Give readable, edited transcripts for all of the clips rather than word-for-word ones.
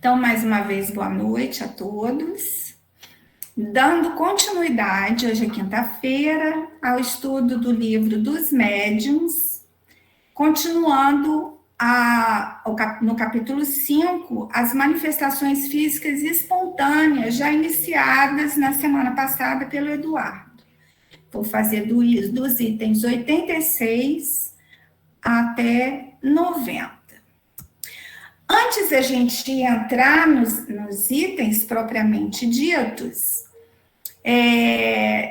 Então, mais uma vez, boa noite a todos. Dando continuidade, hoje é quinta-feira, ao estudo do livro dos médiuns, continuando no capítulo 5, as manifestações físicas espontâneas, já iniciadas na semana passada pelo Eduardo. Vou fazer dos itens 86 até 90. Antes da gente entrar nos itens propriamente ditos,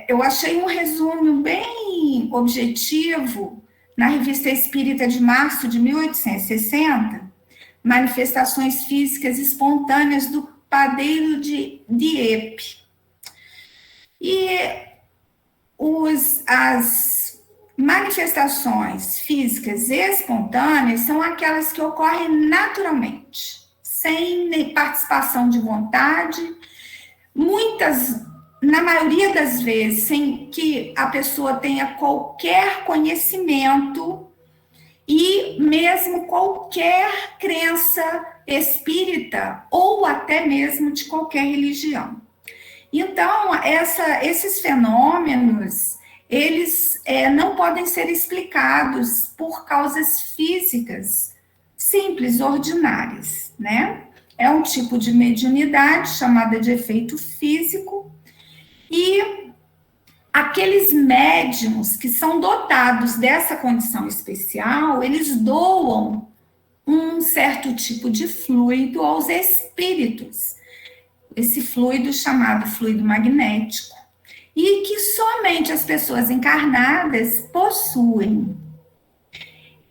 eu achei um resumo bem objetivo na Revista Espírita de março de 1860, Manifestações Físicas Espontâneas do Padeiro de Dieppe. E as manifestações físicas espontâneas são aquelas que ocorrem naturalmente, sem participação de vontade, na maioria das vezes, sem que a pessoa tenha qualquer conhecimento e mesmo qualquer crença espírita ou até mesmo de qualquer religião. Então, esses fenômenos, eles não podem ser explicados por causas físicas simples, ordinárias, né? É um tipo de mediunidade chamada de efeito físico, e aqueles médiuns que são dotados dessa condição especial, eles doam um certo tipo de fluido aos espíritos, esse fluido chamado fluido magnético, e que somente as pessoas encarnadas possuem.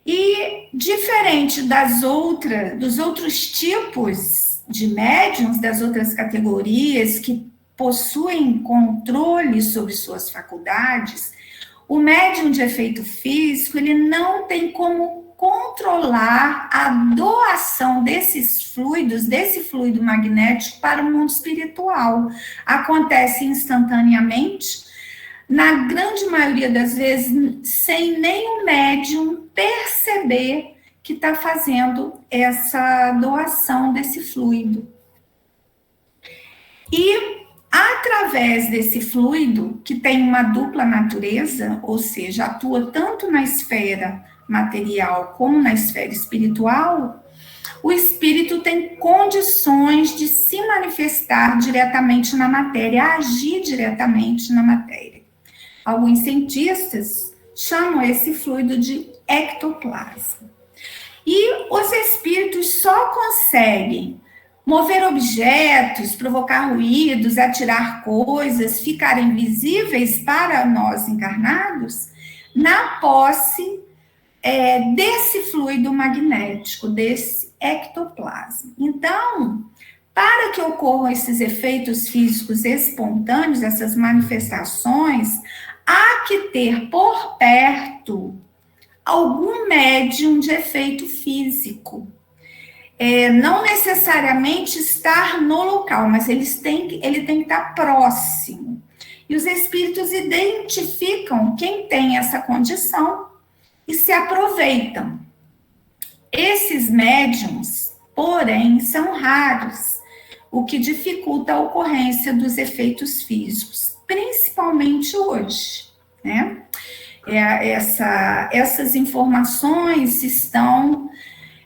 E diferente dos outros tipos de médiuns, das outras categorias que possuem controle sobre suas faculdades, o médium de efeito físico, ele não tem como controlar a doação desses fluidos, desse fluido magnético para o mundo espiritual. Acontece instantaneamente, na grande maioria das vezes, sem nem o médium perceber que está fazendo essa doação desse fluido. E através desse fluido, que tem uma dupla natureza, ou seja, atua tanto na esfera material como na esfera espiritual, o espírito tem condições de se manifestar diretamente na matéria, agir diretamente na matéria. Alguns cientistas chamam esse fluido de ectoplasma. E os espíritos só conseguem mover objetos, provocar ruídos, atirar coisas, ficarem visíveis para nós encarnados na posse desse fluido magnético, desse ectoplasma. Então, para que ocorram esses efeitos físicos espontâneos, essas manifestações, há que ter por perto algum médium de efeito físico. Não necessariamente estar no local, mas ele tem que estar próximo. E os espíritos identificam quem tem essa condição e se aproveitam. Esses médiums, porém, são raros, o que dificulta a ocorrência dos efeitos físicos, principalmente hoje, né? Essas informações estão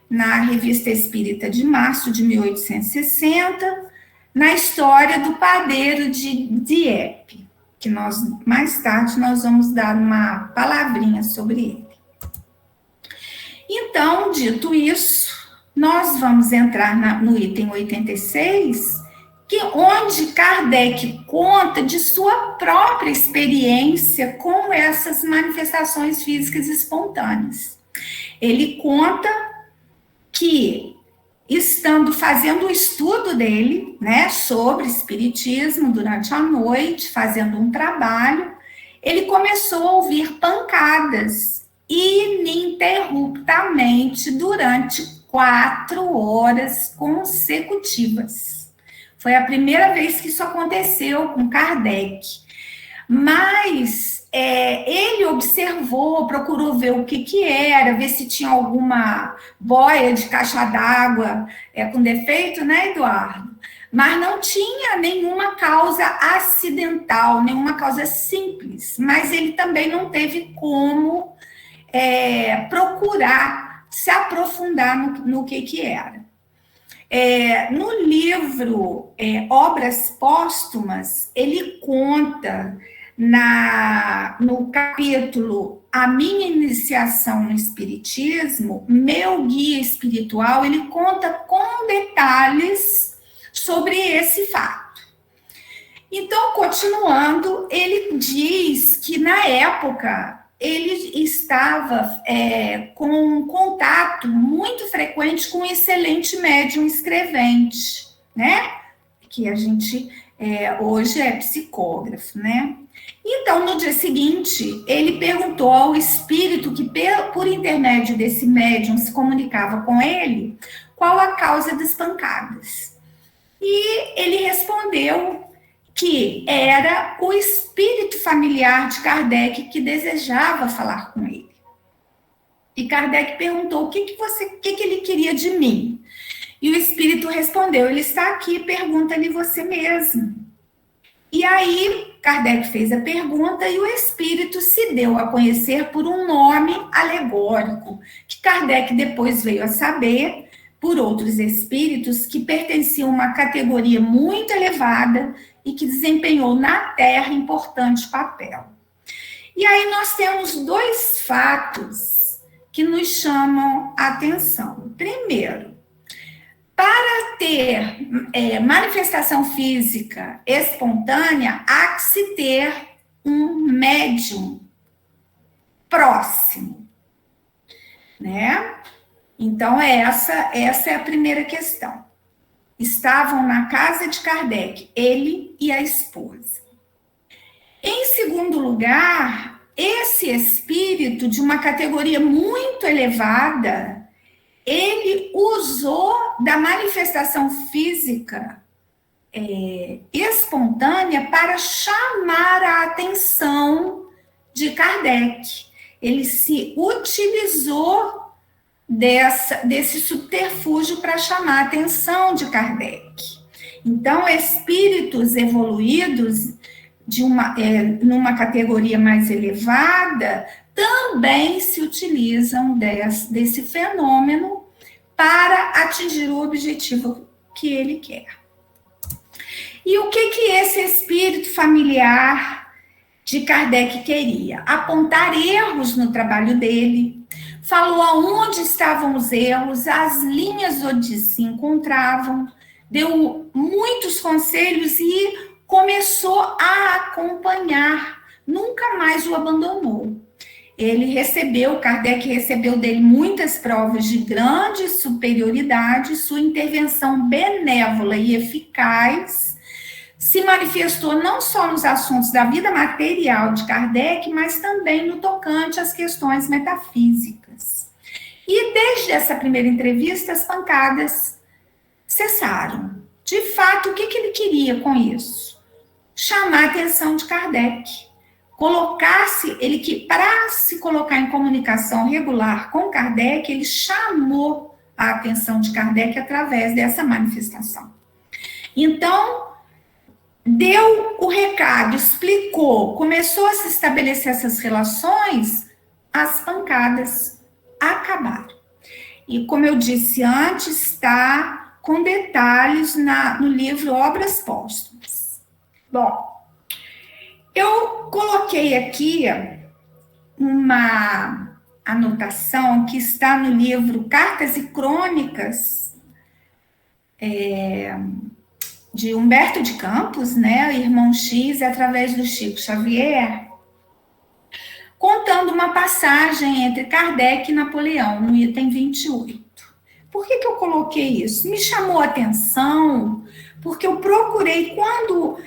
na Revista Espírita de março de 1860, na história do padeiro de Dieppe, que mais tarde nós vamos dar uma palavrinha sobre ele. Então, dito isso, nós vamos entrar no item 86, onde Kardec conta de sua própria experiência com essas manifestações físicas espontâneas. Ele conta que, fazendo o estudo dele, né, sobre espiritismo durante a noite, fazendo um trabalho, ele começou a ouvir pancadas ininterruptamente durante 4 horas consecutivas. Foi a primeira vez que isso aconteceu com Kardec. Mas ele observou, procurou ver o que era, ver se tinha alguma boia de caixa d'água com defeito, né, Eduardo? Mas não tinha nenhuma causa acidental, nenhuma causa simples. Mas ele também não teve como procurar se aprofundar no que era. No livro Obras Póstumas, ele conta no capítulo A Minha Iniciação no Espiritismo, Meu Guia Espiritual, ele conta com detalhes sobre esse fato. Então, continuando, ele diz que na época ele estava com um contato muito frequente com um excelente médium escrevente, né? Que a gente hoje é psicógrafo, né? Então, no dia seguinte, ele perguntou ao espírito que, por intermédio desse médium, se comunicava com ele, qual a causa das pancadas. E ele respondeu que era o espírito familiar de Kardec que desejava falar com ele. E Kardec perguntou o que ele queria de mim. E o espírito respondeu, ele está aqui, pergunta-lhe você mesmo. E aí, Kardec fez a pergunta e o espírito se deu a conhecer por um nome alegórico, que Kardec depois veio a saber por outros espíritos que pertenciam a uma categoria muito elevada e que desempenhou na Terra importante papel. E aí nós temos dois fatos que nos chamam a atenção. Primeiro, para ter manifestação física espontânea, há que se ter um médium próximo, né? Então, essa é a primeira questão. Estavam na casa de Kardec, ele e a esposa. Em segundo lugar, esse espírito de uma categoria muito elevada, ele usou da manifestação física espontânea para chamar a atenção de Kardec. Ele se utilizou desse subterfúgio para chamar a atenção de Kardec. Então, espíritos evoluídos numa categoria mais elevada também se utilizam desse fenômeno para atingir o objetivo que ele quer. E o que esse espírito familiar de Kardec queria? Apontar erros no trabalho dele, falou aonde estavam os erros, as linhas onde se encontravam, deu muitos conselhos e começou a acompanhar, nunca mais o abandonou. Kardec recebeu dele muitas provas de grande superioridade, sua intervenção benévola e eficaz se manifestou não só nos assuntos da vida material de Kardec, mas também no tocante às questões metafísicas. E desde essa primeira entrevista, as pancadas cessaram. De fato, o que ele queria com isso? Chamar a atenção de Kardec. Para se colocar em comunicação regular com Kardec, ele chamou a atenção de Kardec através dessa manifestação. Então, deu o recado, explicou, começou a se estabelecer essas relações, as pancadas acabaram. E como eu disse antes, está com detalhes no livro Obras Póstumas. Bom, eu coloquei aqui uma anotação que está no livro Cartas e Crônicas, de Humberto de Campos, né, Irmão X, através do Chico Xavier, contando uma passagem entre Kardec e Napoleão, no item 28. Por que eu coloquei isso? Me chamou a atenção, porque eu procurei, quando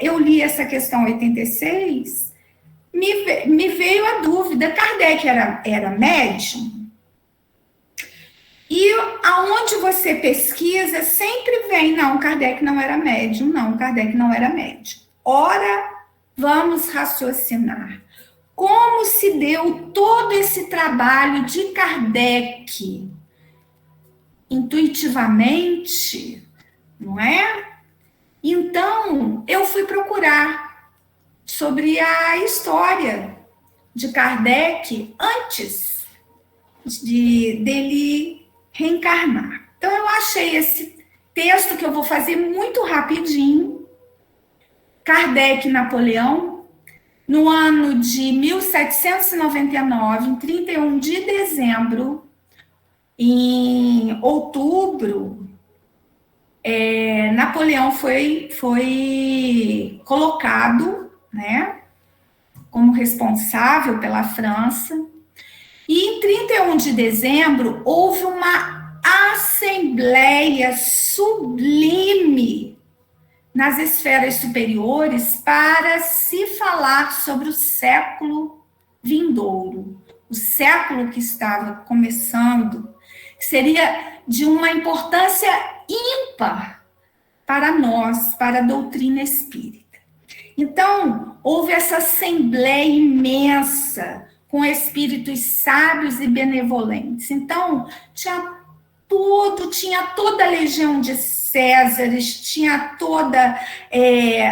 eu li essa questão 86, me veio a dúvida, Kardec era médium? E aonde você pesquisa, sempre vem, não, Kardec não era médium, não, Kardec não era médium. Ora, vamos raciocinar. como se deu todo esse trabalho de Kardec intuitivamente, não é? Então, eu fui procurar sobre a história de Kardec antes dele reencarnar. Então, eu achei esse texto que eu vou fazer muito rapidinho. Kardec e Napoleão, no ano de 1799, em 31 de dezembro, em outubro, Napoleão foi colocado, né, como responsável pela França. E em 31 de dezembro, houve uma assembleia sublime nas esferas superiores para se falar sobre o século vindouro, o século que estava começando, que seria de uma importância ímpar para nós, para a doutrina espírita. Então, houve essa assembleia imensa, com espíritos sábios e benevolentes. Então, tinha toda a legião de Césares, tinha toda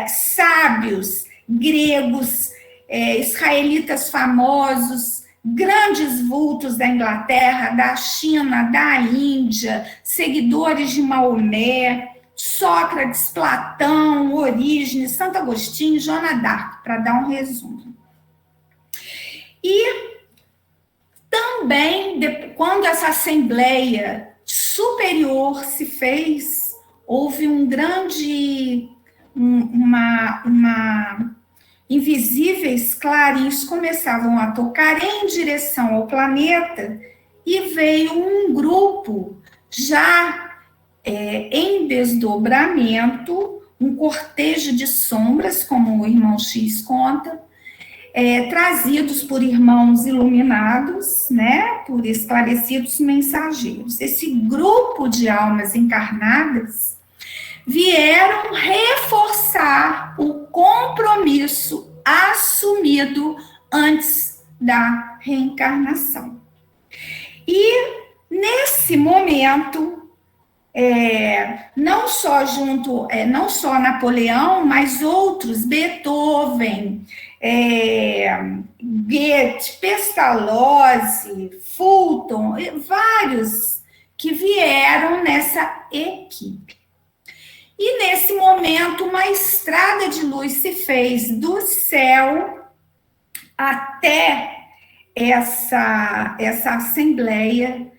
sábios, gregos, israelitas famosos, grandes vultos da Inglaterra, da China, da Índia, seguidores de Maomé, Sócrates, Platão, Orígenes, Santo Agostinho, Joana d'Arc, para dar um resumo. E também, quando essa assembleia superior se fez, houve invisíveis clarins começavam a tocar em direção ao planeta e veio um grupo já em desdobramento, um cortejo de sombras, como o irmão X conta, trazidos por irmãos iluminados, né, por esclarecidos mensageiros. Esse grupo de almas encarnadas vieram reforçar o compromisso assumido antes da reencarnação. E, nesse momento, não só Napoleão, mas outros, Beethoven, Goethe, Pestalozzi, Fulton, vários que vieram nessa equipe. E nesse momento, uma estrada de luz se fez do céu até essa assembleia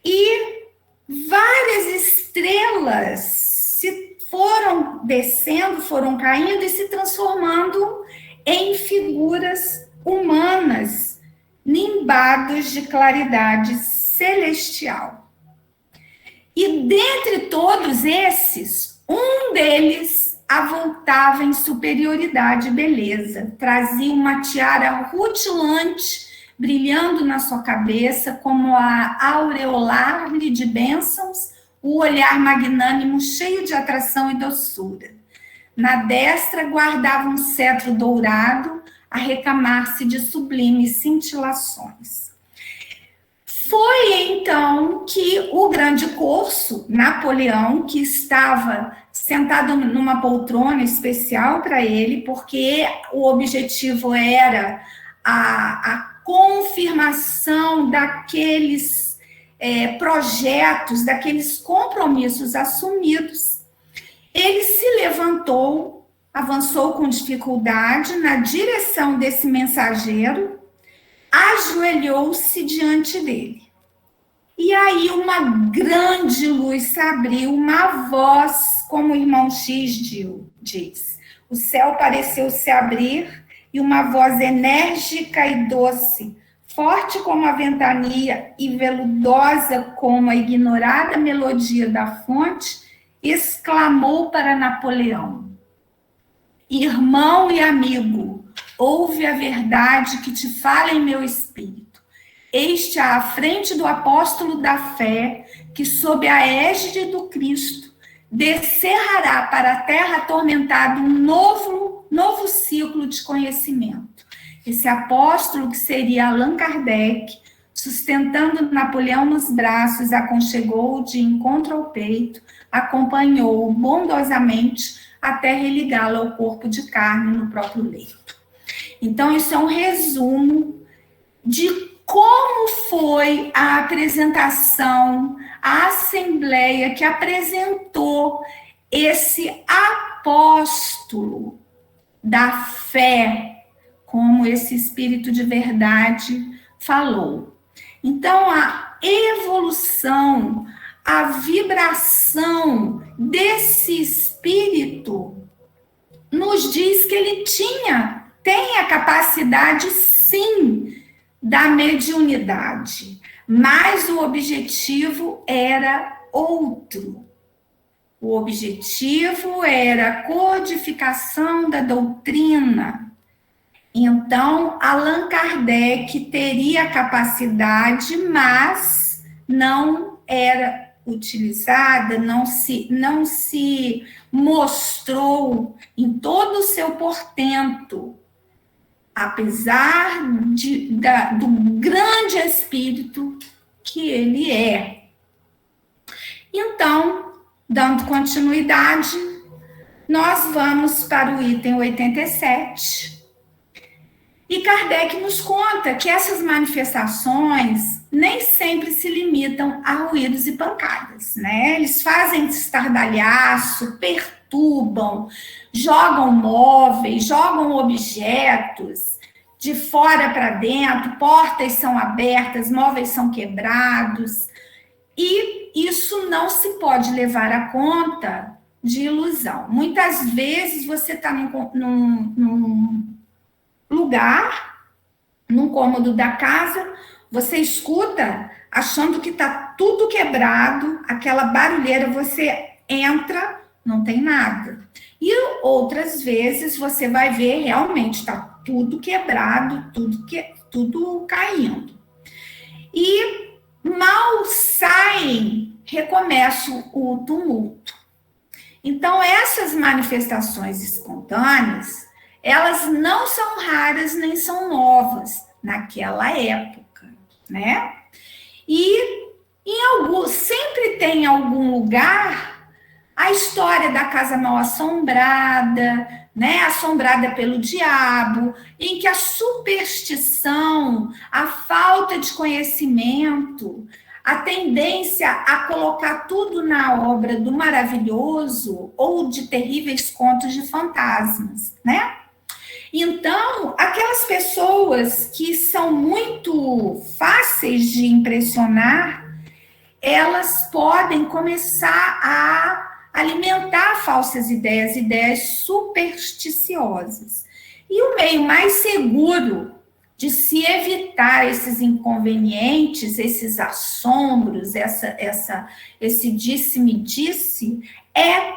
e várias estrelas se foram descendo, foram caindo e se transformando em figuras humanas, nimbados de claridade celestial. E dentre todos esses, um deles avultava em superioridade e beleza, trazia uma tiara rutilante, brilhando na sua cabeça, como a aureolar-lhe de bênçãos, o olhar magnânimo cheio de atração e doçura. Na destra guardava um cetro dourado, a recamar-se de sublimes cintilações. Foi então que o grande corso, Napoleão, que estava sentado numa poltrona especial para ele, porque o objetivo era a confirmação daqueles projetos, daqueles compromissos assumidos, ele se levantou, avançou com dificuldade na direção desse mensageiro, ajoelhou-se diante dele. E aí uma grande luz se abriu, uma voz, como o irmão X diz. O céu pareceu se abrir e uma voz enérgica e doce, forte como a ventania e veludosa como a ignorada melodia da fonte, exclamou para Napoleão: irmão e amigo, ouve a verdade que te fala em meu espírito. Este à frente do apóstolo da fé, que sob a égide do Cristo, descerrará para a terra atormentada um novo ciclo de conhecimento, Esse apóstolo, que seria Allan Kardec, sustentando Napoleão nos braços, aconchegou de encontro ao peito, acompanhou-o bondosamente até religá-lo ao corpo de carne no próprio leito. Então, isso é um resumo de como foi a apresentação, a assembleia que apresentou esse apóstolo da fé, como esse espírito de verdade falou. Então, a evolução, a vibração desse espírito nos diz que ele tem a capacidade, sim, da mediunidade, mas o objetivo era outro. O objetivo era a codificação da doutrina. Então, Allan Kardec teria capacidade, mas não era utilizada, não se mostrou em todo o seu portento, apesar do grande espírito que ele é. Então, dando continuidade, nós vamos para o item 87. E Kardec nos conta que essas manifestações nem sempre se limitam a ruídos e pancadas, né? Eles fazem estardalhaço, perturbam, jogam móveis, jogam objetos de fora para dentro, portas são abertas, móveis são quebrados, e isso não se pode levar a conta de ilusão. Muitas vezes você está num lugar, num cômodo da casa, você escuta achando que está tudo quebrado, aquela barulheira, você entra, não tem nada. E outras vezes você vai ver realmente está tudo quebrado, tudo caindo. E mal saem, recomeça o tumulto. Então, essas manifestações espontâneas, elas não são raras nem são novas naquela época, né? E sempre tem algum lugar a história da casa mal assombrada, né? Assombrada pelo diabo, em que a superstição, a falta de conhecimento, a tendência a colocar tudo na obra do maravilhoso ou de terríveis contos de fantasmas, né? Então, aquelas pessoas que são muito fáceis de impressionar, elas podem começar a alimentar falsas ideias supersticiosas. E o meio mais seguro de se evitar esses inconvenientes, esses assombros, esse disse-me-disse, é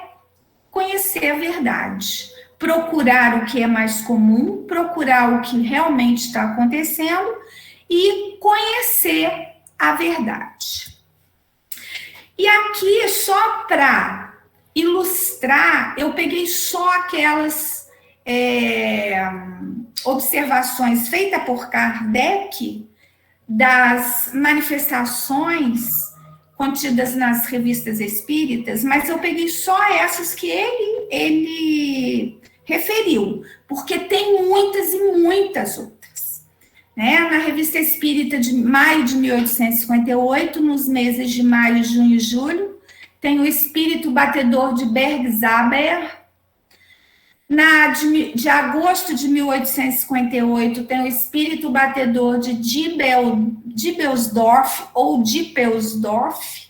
conhecer a verdade. Procurar o que é mais comum, procurar o que realmente está acontecendo e conhecer a verdade. E aqui, só para ilustrar, eu peguei só aquelas observações feitas por Kardec das manifestações contidas nas revistas espíritas, mas eu peguei só essas que ele referiu, porque tem muitas e muitas outras. Né? Na Revista Espírita de maio de 1858, nos meses de maio, junho e julho, tem o Espírito Batedor de Bergzabern. De agosto de 1858, tem o Espírito Batedor de Dippelsdorf ou Dippelsdorf.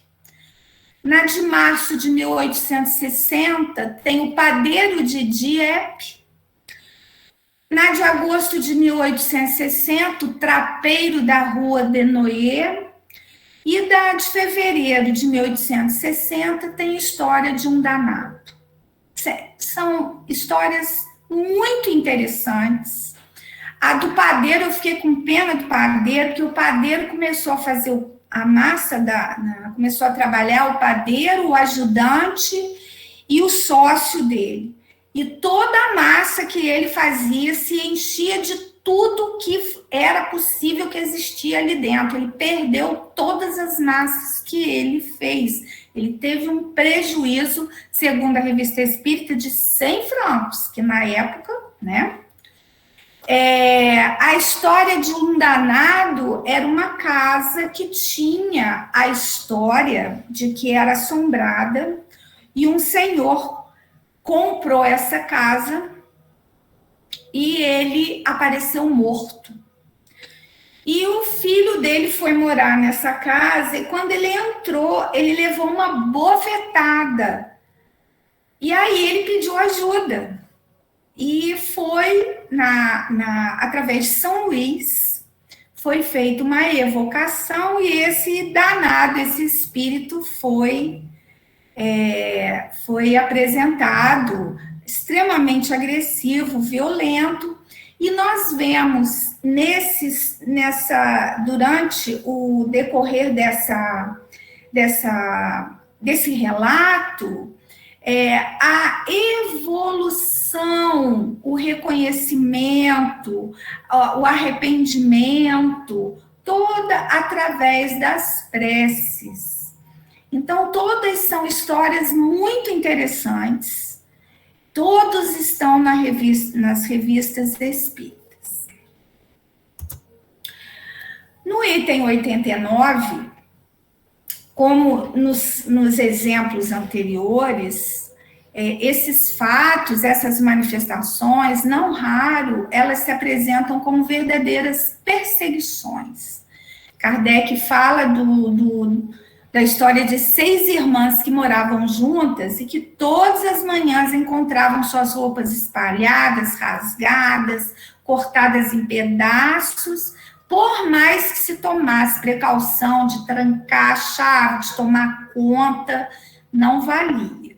Na de março de 1860, tem o Padeiro de Dieppe. Na de agosto de 1860, o Trapeiro da Rua de Noyer. E da de fevereiro de 1860, tem História de um Danado. São histórias muito interessantes. A do padeiro, eu fiquei com pena do padeiro, porque o padeiro começou a fazer a massa, começou a trabalhar o padeiro, o ajudante e o sócio dele. E toda a massa que ele fazia se enchia de tudo que era possível que existia ali dentro. Ele perdeu todas as massas que ele fez. Ele teve um prejuízo, segundo a Revista Espírita, de 100 francos, que na época, né? A história de um danado era uma casa que tinha a história de que era assombrada, e um senhor comprou essa casa e ele apareceu morto. E o filho dele foi morar nessa casa, e quando ele entrou, ele levou uma bofetada. E aí ele pediu ajuda. E foi, através de São Luís, foi feita uma evocação, e esse danado, esse espírito foi apresentado, extremamente agressivo, violento. E nós vemos durante o decorrer desse relato, a evolução, o reconhecimento, o arrependimento, toda através das preces. Então, todas são histórias muito interessantes. Todos estão nas revistas espíritas. No item 89, como nos exemplos anteriores, esses fatos, essas manifestações, não raro, elas se apresentam como verdadeiras perseguições. Kardec fala da história de 6 irmãs que moravam juntas e que todas as manhãs encontravam suas roupas espalhadas, rasgadas, cortadas em pedaços, por mais que se tomasse precaução de trancar a chave, de tomar conta, não valia.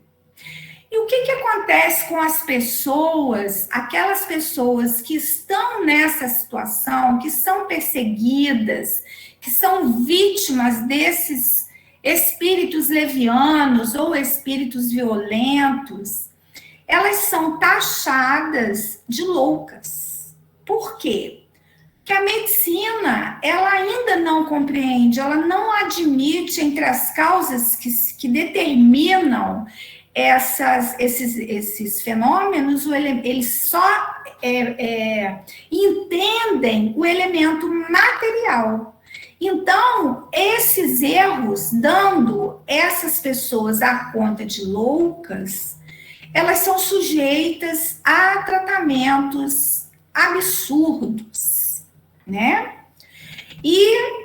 E o que acontece com as pessoas, aquelas pessoas que estão nessa situação, que são perseguidas, que são vítimas desses espíritos levianos ou espíritos violentos? Elas são taxadas de loucas. Por quê? Porque a medicina, ela ainda não compreende, ela não admite entre as causas que determinam esses fenômenos, eles só entendem o elemento material. Então, esses erros, dando essas pessoas a conta de loucas, elas são sujeitas a tratamentos absurdos, né? E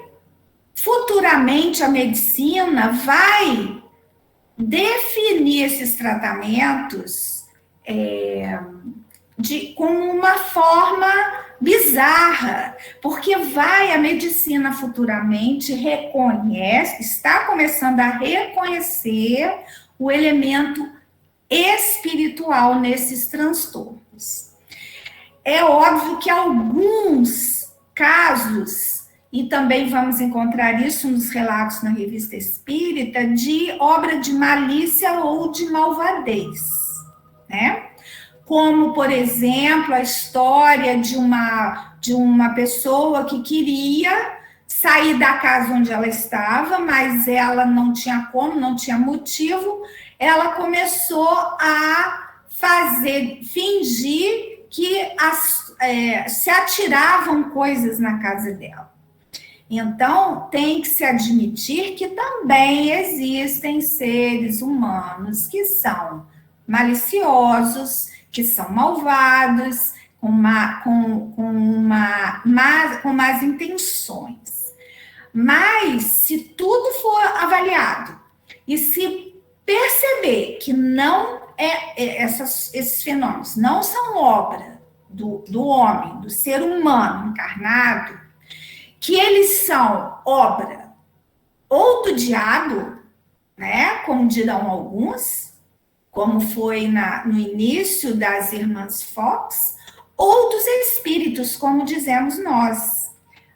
futuramente a medicina vai definir esses tratamentos com uma forma bizarra, porque a medicina futuramente está começando a reconhecer o elemento espiritual nesses transtornos. É óbvio que alguns casos, e também vamos encontrar isso nos relatos na Revista Espírita, de obra de malícia ou de malvadez, né? Como, por exemplo, a história de uma pessoa que queria sair da casa onde ela estava, mas ela não tinha como, não tinha motivo, ela começou a fingir que se atiravam coisas na casa dela. Então, tem que se admitir que também existem seres humanos que são maliciosos, que são malvados, com más intenções. Mas, se tudo for avaliado e se perceber que não esses fenômenos não são obra do homem, do ser humano encarnado, que eles são obra ou do diabo, né, como dirão alguns, como foi no início das irmãs Fox, ou dos espíritos, como dizemos nós.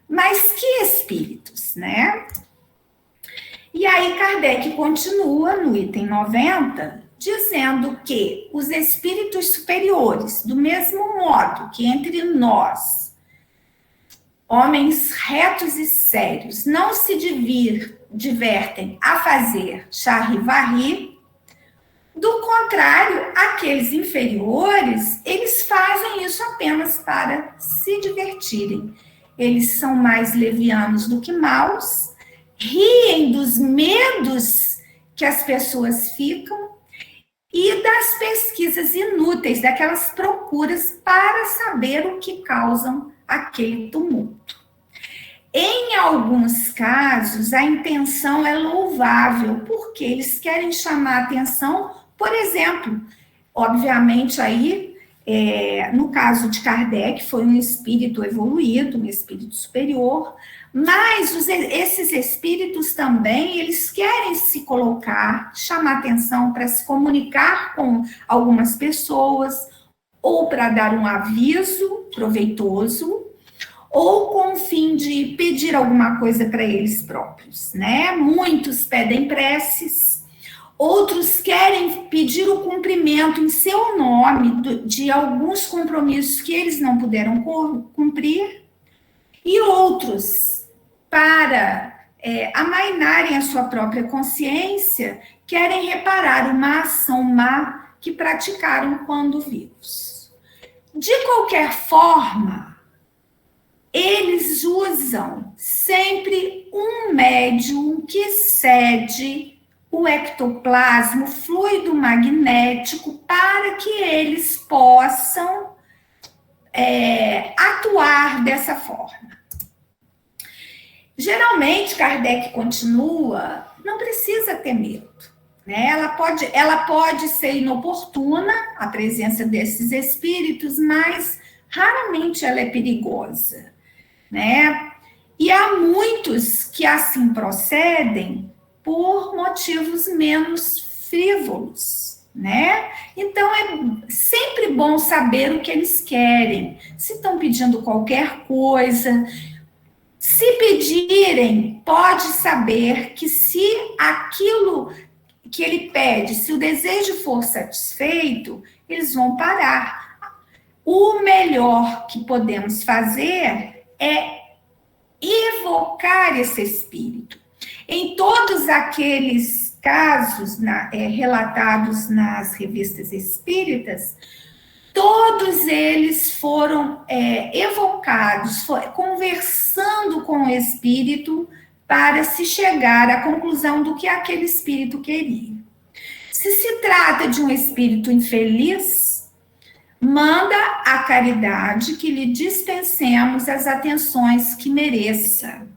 Mas que espíritos, né? E aí Kardec continua no item 90, dizendo que os espíritos superiores, do mesmo modo que entre nós Homens retos e sérios não se divertem a fazer charri-varri. Do contrário, aqueles inferiores, eles fazem isso apenas para se divertirem. Eles são mais levianos do que maus, riem dos medos que as pessoas ficam e das pesquisas inúteis, daquelas procuras para saber o que causam aquele tumulto. Em alguns casos, a intenção é louvável, porque eles querem chamar a atenção, por exemplo, obviamente aí, no caso de Kardec, foi um espírito evoluído, um espírito superior, mas esses espíritos também, eles querem se colocar, chamar atenção para se comunicar com algumas pessoas, ou para dar um aviso proveitoso, ou com o fim de pedir alguma coisa para eles próprios, né? Muitos pedem preces, outros querem pedir o cumprimento em seu nome de alguns compromissos que eles não puderam cumprir, e outros, para amainarem a sua própria consciência, querem reparar uma ação má que praticaram quando vivos. De qualquer forma, eles usam sempre um médium que cede o ectoplasma, o fluido magnético, para que eles possam atuar dessa forma. Geralmente, Kardec continua, não precisa ter medo, né? Ela pode ser inoportuna, a presença desses espíritos, mas raramente ela é perigosa, né? E há muitos que assim procedem por motivos menos frívolos, né? Então é sempre bom saber o que eles querem. Se estão pedindo qualquer coisa, se pedirem, pode saber que se aquilo que ele pede, se o desejo for satisfeito, eles vão parar. O melhor que podemos fazer é evocar esse espírito. Em todos aqueles casos relatados nas revistas espíritas, todos eles foram evocados, conversando com o espírito para se chegar à conclusão do que aquele espírito queria. Se trata de um espírito infeliz, manda a caridade que lhe dispensemos as atenções que mereça.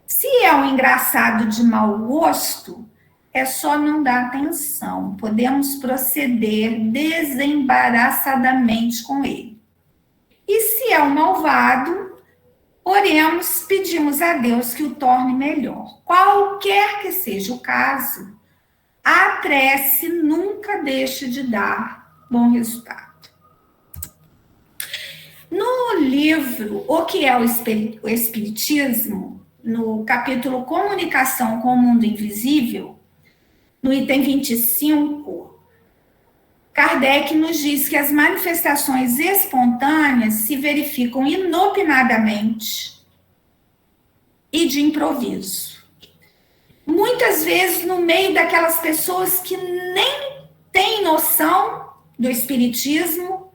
Se é um engraçado de mau gosto, é só não dar atenção. Podemos proceder desembaraçadamente com ele. E se é um malvado, oremos, pedimos a Deus que o torne melhor. Qualquer que seja o caso, a prece nunca deixa de dar bom resultado. No livro O que é o Espiritismo, no capítulo Comunicação com o Mundo Invisível, no item 25, Kardec nos diz que as manifestações espontâneas se verificam inopinadamente e de improviso. Muitas vezes no meio daquelas pessoas que nem têm noção do espiritismo,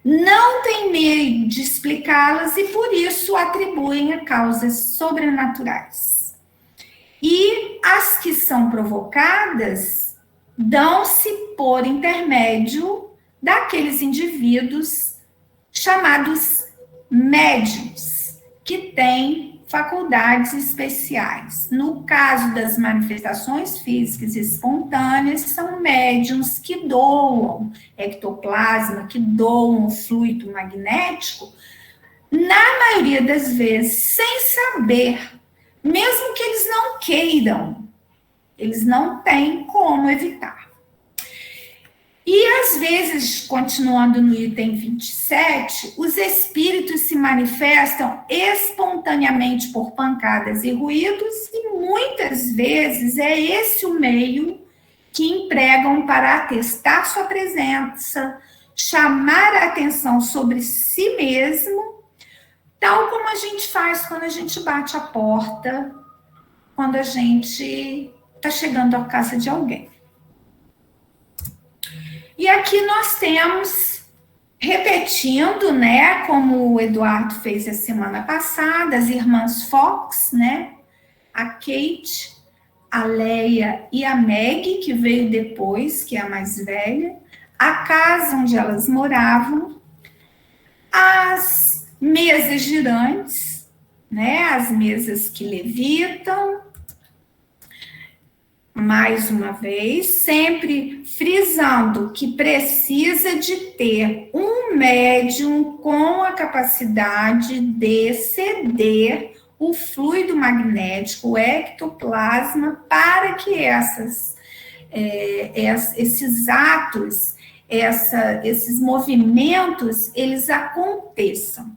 não têm meio de explicá-las e por isso atribuem a causas sobrenaturais. E as que são provocadas dão-se por intermédio daqueles indivíduos chamados médiuns, que têm faculdades especiais. No caso das manifestações físicas espontâneas, são médiuns que doam ectoplasma, que doam fluido magnético, na maioria das vezes, sem saber, mesmo que eles não queiram, eles não têm como evitar. E às vezes, continuando no item 27, os espíritos se manifestam espontaneamente por pancadas e ruídos, e muitas vezes é esse o meio que empregam para atestar sua presença, chamar a atenção sobre si mesmo, Tal como a gente faz quando a gente bate a porta, quando a gente está chegando à casa de alguém. E aqui nós temos, repetindo, né, como o Eduardo fez a semana passada, as irmãs Fox, né, a Kate, a Leia e a Meg, que veio depois, que é a mais velha, a casa onde elas moravam, as mesas girantes, né, as mesas que levitam, mais uma vez, sempre frisando que precisa de ter um médium com a capacidade de ceder o fluido magnético, o ectoplasma, para que esses atos, esses movimentos, eles aconteçam.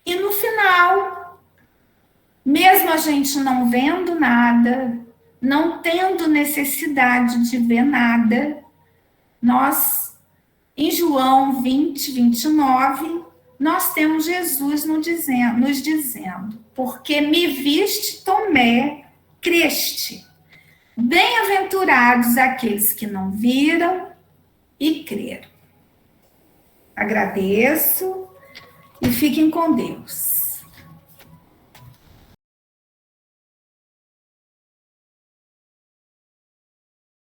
E no final, mesmo a gente não vendo nada, não tendo necessidade de ver nada, nós, em João 20, 29, nós temos Jesus nos dizendo, porque me viste, Tomé, creste. Bem-aventurados aqueles que não viram e creram. Agradeço e fiquem com Deus.